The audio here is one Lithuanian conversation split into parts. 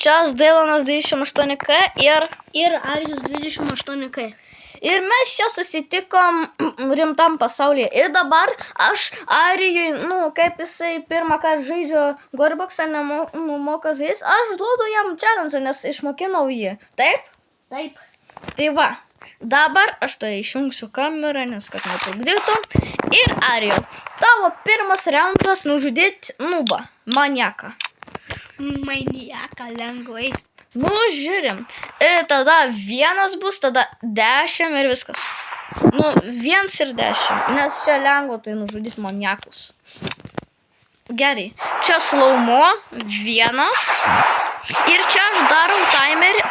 Čia Dailonas 28K Ir Arijus 28K. ir mes čia susitikom rimtam pasaulyje. Ir dabar aš Arijui, kaip jisai pirmą kartą žaidžia Gorboxą, nemoka žaisti, aš duodu jam challenge, nes išmokinau jį. Taip? Taip. Tai va, dabar aš to išjungsiu kamerą, nes kad netrukdytų. Ir Arijau, tavo pirmas raundas nužudyti nubą, maniaką. Maniaką lengvai. Žiūrim. Ir tada 1 bus, tada 10 ir viskas. 1 ir 10, nes čia lengva tai nužudyti maniakus. Gerai. Čia slaumo 1. Ir čia aš darau timerį,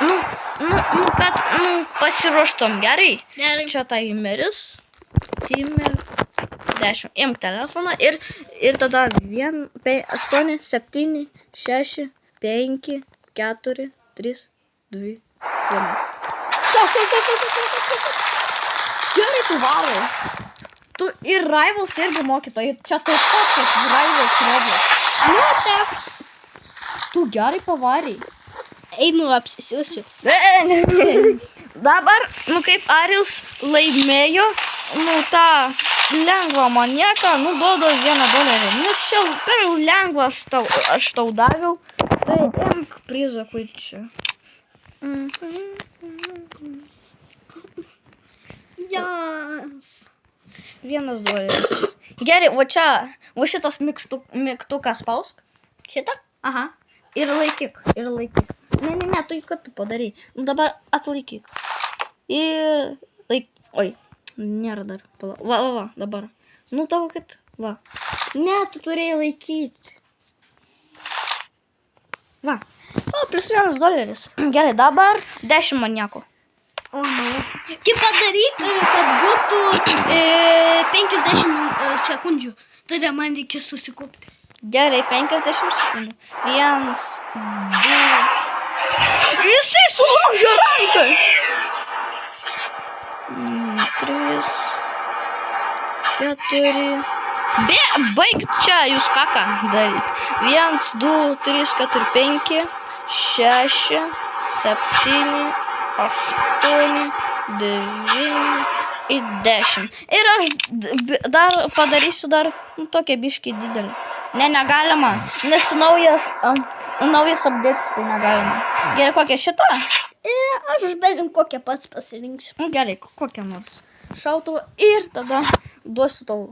kad pasiruoštum. Gerai. Čia timeris. Timer 10. Imk telefoną ir tada 1, 8, 7, 6, 5, 4, 3, 2, 1. Gerai, tu varai. Tu ir Rivals irgi mokytojai. Čia taip pat, kaip Rivals Roblox. Tu gerai pavariai. Einu apsisiusiu. Dabar, kaip Arijus laimėjo, tą lengvą maniaką, duodu $1. Nes čia per lengvą aš tau daviau. Tai imk prizą, kur čia. Jas. $1. Gerai, va šitas mygtukas spausk. Šitą? Aha. Ir laikyk. Ne, tu kad tu padarai. Dabar atlaikyk. Ir Oi, nėra dar. Va, dabar. Tavo kad. Va. Ne, tu turėjai laikyti. Va. Plus $1. Gerai, dabar 10 maniakų. O, Kaip padaryk, kad būtų 50 sekundžių. Tada man reikia susikupti. Gerai, 50 sekundžių. 1, 2. Jisai sulaužė ranką. 3, 4. Baig čia, jūs ką daryt. 1, 2, 3, 4, 5, 6, 7, 8, 9 ir 10. Ir aš dar padarysiu tokią biškį didelį. Ne, negalima, nes naujas updates, tai negalima. Gerai, kokią šitą? Aš belim kokią pats pasirinksiu. Gerai, kokią nors. Šautuvą ir tada duosiu tau.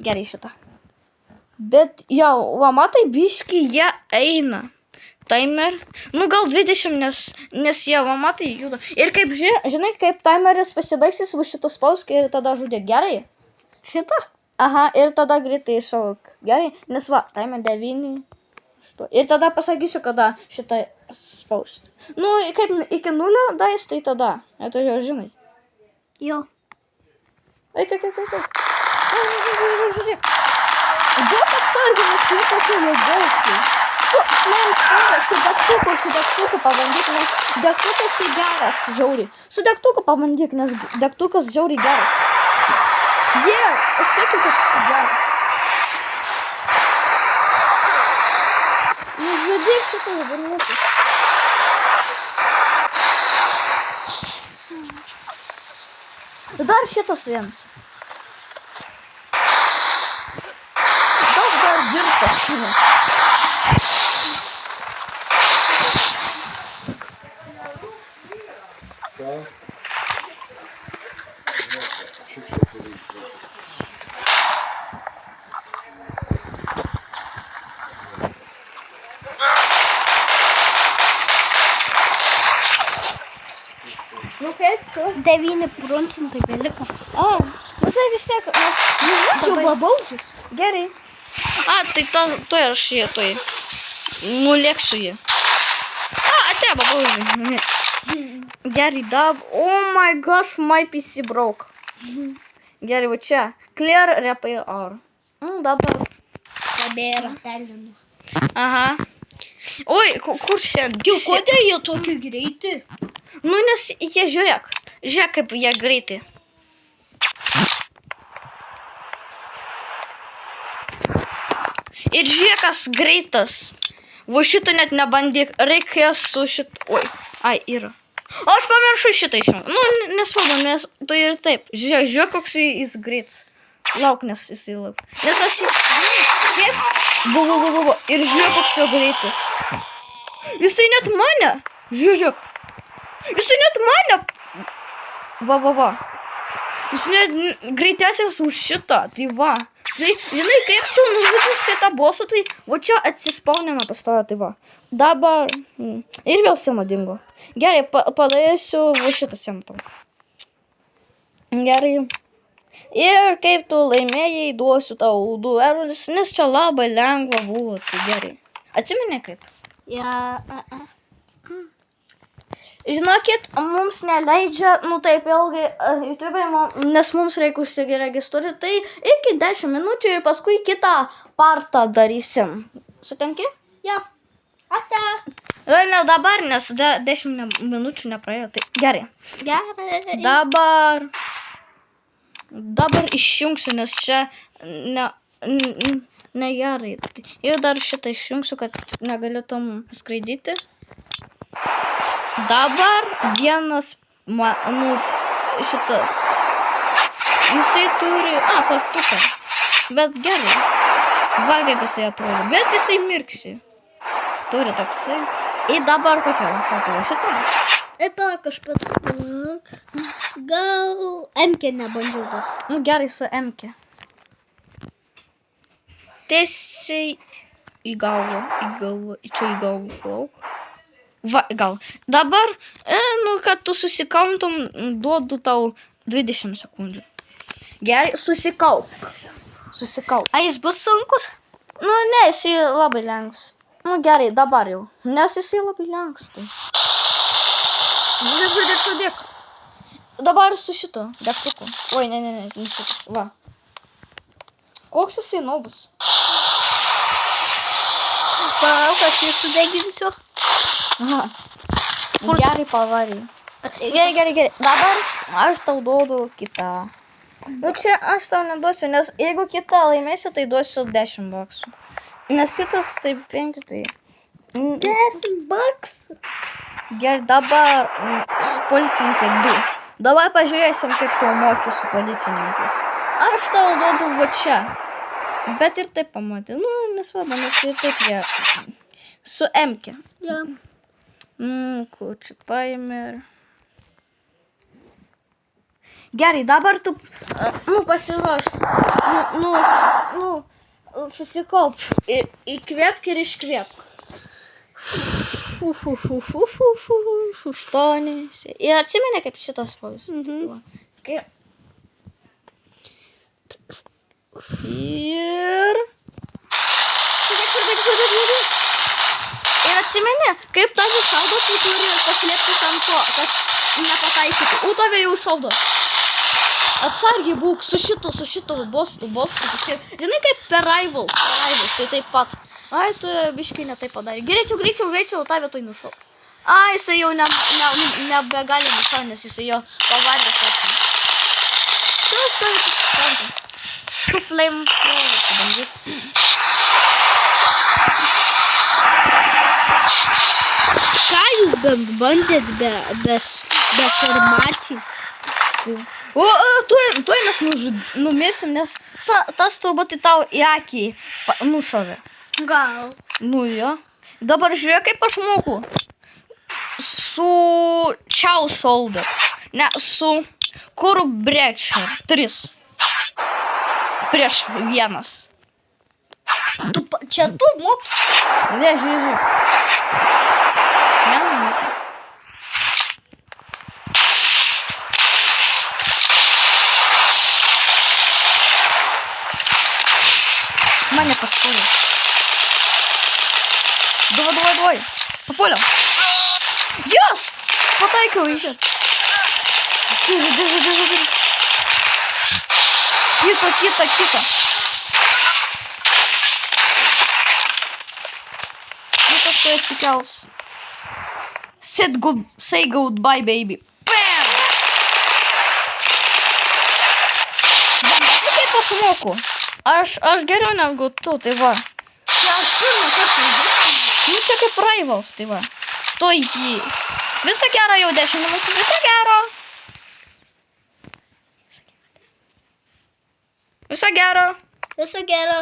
Gerai šitą. Bet jau, matai, biškį jie eina. Timer. Gal 20, nes jie, matai, juda. Ir kaip, žinai, kaip timeris pasibaigsis, va šitas spausk ir tada žudė. Gerai? Šitą? Aha, ir tada greitai iššauk. Gerai? Nes va, timer 9. Ir tada pasakysiu, kada šitą spausti. Kaip iki 0 dais, tai tada. Tu jau žinai. Jo. Eik. Duok atsarginis, kokie jau daugti. Su degtuku pabandyk, nes degtukas tai geras, žiauriai. Su degtuku pabandyk, nes degtukas žiauriai geras. Aš sakiau, kad jis geras. Žudyk šitą varniukus. Dar šitas vienas. Dar girtas šitas. Kaip tu? 9% beliko. Tai vis tiek, mes babaužis. Gerai. Tai tu aš jį, tu jį. Nulėksiu jį. Atėjo babaužį. Gerai, oh my gosh, my PC broke. Gerai, va čia. Clear repair R. Dabar. Nebėra pelinų. Aha. Oi, kur šiandien? Kodėl jie tokie greiti? Nes jie žiūrėk, kaip jie greitai. Ir žiūrėk, kas greitas. Va šitą net nebandyk, reikės su šitą. Oi, ai, yra. Aš pamiršau šitą išjungti. Nu, nesvarbu, nes tu ir taip. Žiūrėk, koks jis greitas. Lauk, nes jisai lauk. Nes aš jį... Kaip? Buvo. Ir žiūrėk, koks jo greitas. Jisai net mane. Žiūrėk. Jisai net mane. Va. Jis net greitesnis už šitą. Tai va. Tai, žinai, kaip tu nužudys šitą bosą, tai va čia atsispaunina pas tave, tai va. Dabar... Ir vėl sena dingo. Gerai, padarysiu va šitą seną tau. Gerai. Ir kaip tu laimėjai, duosiu tau 2 eurus, nes čia labai lengva buvo, tai gerai. Atsimeni kaip? Ja. Žinokit, mums neleidžia, nu taip ilgai, YouTube, nes mums reikia užsiregistruoti, tai iki 10 minučių ir paskui kitą partą darysim. Sutinki? Ja. Ate. Ne dabar, nes 10 minučių nepraėjo, tai gerai. Gerai. Dabar išjungsiu, nes čia negerai. Ir dar šitą išjungsiu, kad negalėtum skraidyti. Dabar vienas, šitas. Jisai turi, plaktuką. Bet gerai. Va kaip jisai atrodo. Bet jisai mirksi. Turi toksai. Ir dabar kokia šautuva šitą? Palauk, aš pats. Gal M-kę nebandžiau dar. Nu gerai, su M-kę. Tiesiai į galvą. Čia į galvą plauk. Va, gal. Dabar, kad tu susikautum, duodu tau 20 sekundžių. Gerai, susikaup. A jis bus sunkus? Nu, ne, jisai labai lengvas. Nu, gerai, dabar jau. Nes jisai labai lengvas, tai. Žiūrėk. Dabar su šito degtuku. Oi, ne, šitas, va. Koks jisai naubus? Palauk, aš jį sudeginsiu. Aha. Gerai pavarė. Gerai. Dabar aš tau duodu kitą. Nu čia aš tau neduosiu, nes jeigu kitą laimėsiu, tai duosiu 10 baksų. Nes šitas tai 5, tai... 10 baksų. Gerai, dabar policininkai 2. Dabar pažiūrėsim, kaip tu moki su policininkais. Aš tau duodu va čia. Bet ir taip pamatė. Nu, nesvarbu, nes ir taip jie. Su M-kę. Ja. Kur čia paėmė ir... Gerai, dabar tu, pasiruošk. Susikaup. Įkvėpk ir iškvėpk. 8. Ir atsimeni, kaip šitas pojus. Ir... Ir atsimeni, kaip tave šaudo, tu turi paslėptis ant to, kad nepataikytų. Tave jau šaudo. Atsargiai būk su šitu bostu. Žinai, kaip per Rivals, tai taip pat. Ai, tu biškai ne taip padarė. Greičiau, tave tuoj nušau. Ai, jisai jau nebegali nušau, nes jisai jo pavardės esi. Tu stovi tik šaudo. Su flame thrower, pabandyk. Ką jūs bent bandėt be šarmačių? Tuoj mes numirsim, nes tas turbūt į tau į akį nušovė. Gal. Nu jo. Dabar žiūrėk, kaip aš moku. Su Chow Soldier. Ne, su Kuru Breacher. 3. Prieš 1. Čia tu moki? Ne, žiūrėk. Ne. Mane paskūrė. Давай. Популя. Yes! Pataikiau į šitą. Держи. Kita. Kitas tai atsikels. Say goodbye, baby. Bam! Kaip aš moku? Aš geriau negu tu, tai va. Aš pirmą kartą žinau. Nu, čia kaip Rivals, tai va. Tu jį. Viso gero jau 10 minučių. Viso gero. Viso gero. Viso gero.